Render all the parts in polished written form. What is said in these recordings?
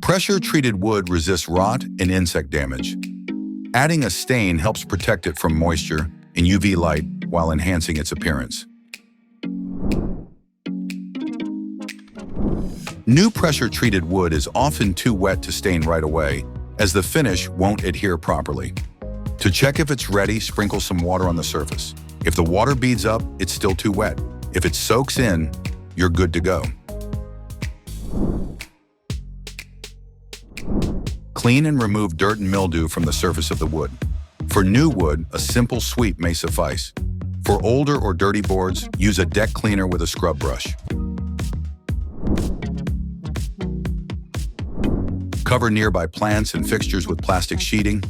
Pressure-treated wood resists rot and insect damage. Adding a stain helps protect it from moisture and UV light while enhancing its appearance. New pressure-treated wood is often too wet to stain right away, as the finish won't adhere properly. To check if it's ready, sprinkle some water on the surface. If the water beads up, it's still too wet. If it soaks in, you're good to go. Clean and remove dirt and mildew from the surface of the wood. For new wood, a simple sweep may suffice. For older or dirty boards, use a deck cleaner with a scrub brush. Cover nearby plants and fixtures with plastic sheeting.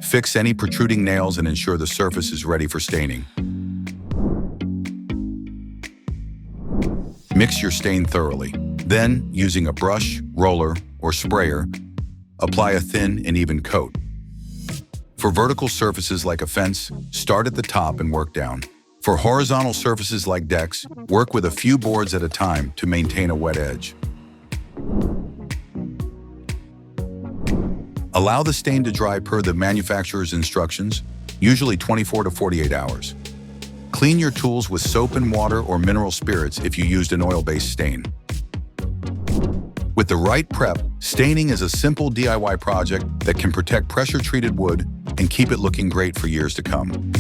Fix any protruding nails and ensure the surface is ready for staining. Mix your stain thoroughly. Then, using a brush, roller, or sprayer, apply a thin and even coat. For vertical surfaces like a fence, start at the top and work down. For horizontal surfaces like decks, work with a few boards at a time to maintain a wet edge. Allow the stain to dry per the manufacturer's instructions, usually 24 to 48 hours. Clean your tools with soap and water or mineral spirits if you used an oil-based stain. With the right prep, staining is a simple DIY project that can pressure-treated wood and keep it looking great for years to come.